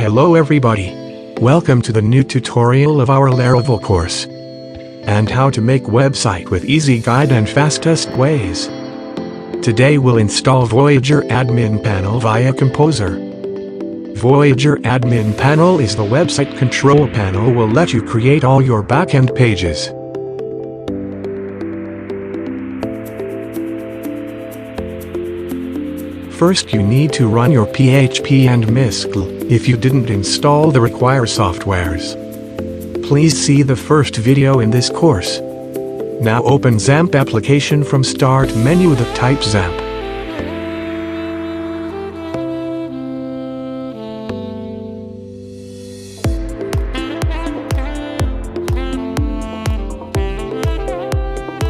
Hello everybody. Welcome to the new tutorial of our Laravel course. And how to make website with easy guide and fastest ways. Today we'll install Voyager admin panel via Composer. Voyager admin panel is the website control panel will let you create all your backend pages. First you need to run your PHP and MySQL if you didn't install the required softwares. Please see the first video in this course. Now open XAMPP application from Start menu with type XAMPP.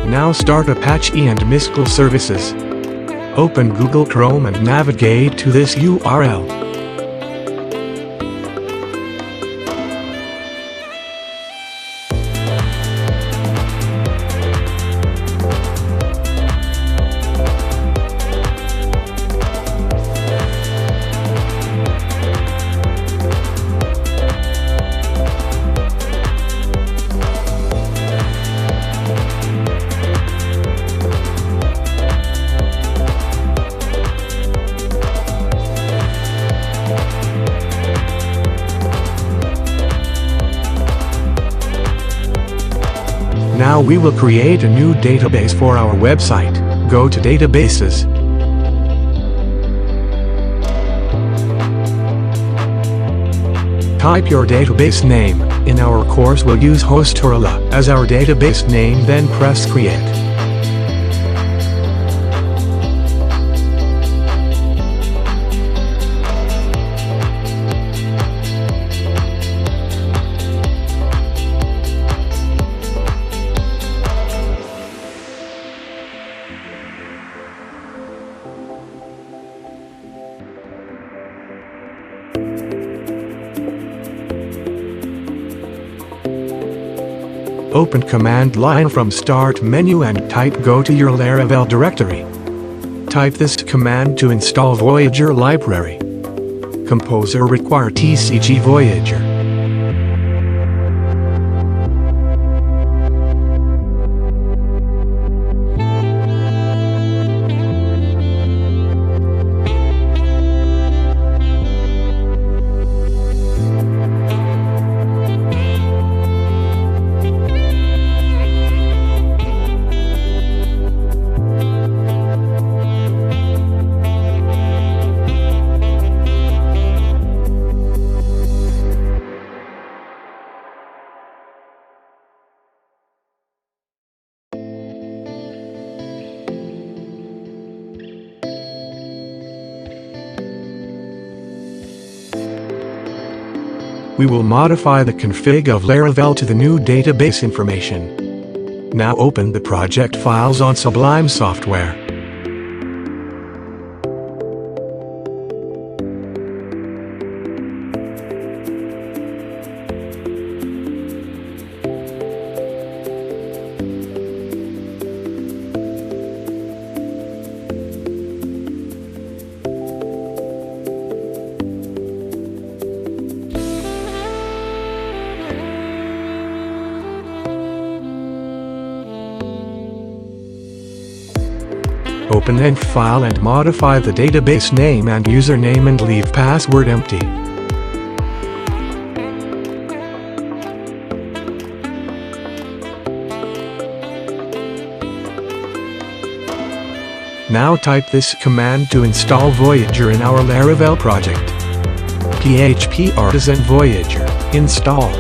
Now start Apache and MySQL services. Open Google Chrome and navigate to this URL. Now we will create a new database for our website. Go to Databases. Type your database name. In our course we'll use Hostorla as our database name, then press Create. Open command line from Start menu and type go to your Laravel directory. Type this command to install Voyager library. Composer require TCG Voyager. We will modify the config of Laravel to the new database information. Now open the project files on Sublime Software. Open any file and modify the database name and username and leave password empty. Now type this command to install Voyager in our Laravel project. PHP artisan Voyager install.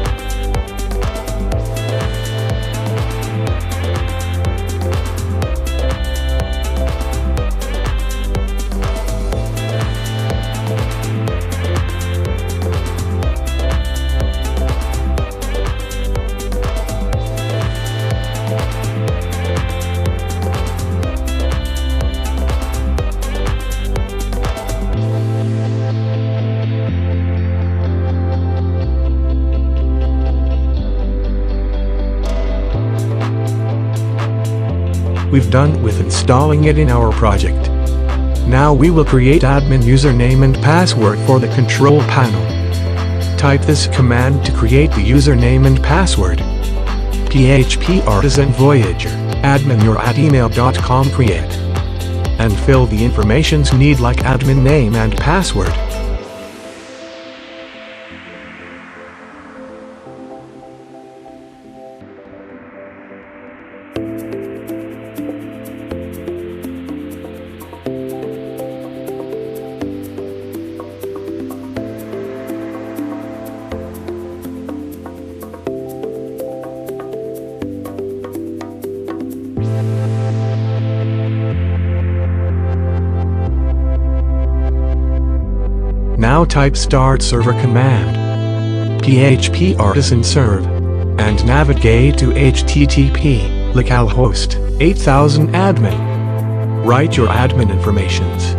We've done with installing it in our project. Now we will create admin username and password for the control panel. type this command to create the username and password. PHP Artisan Voyager, admin@email.com create. And fill the informations need like admin name and password. Now type start server command, PHP Artisan serve, and navigate to http localhost 8000 admin. Write your admin informations.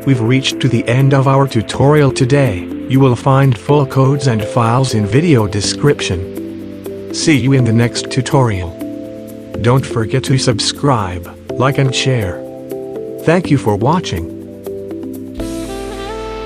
We've reached to the end of our tutorial today. You will find full codes and files in video description. See you in the next tutorial. Don't forget to subscribe, like and share. Thank you for watching.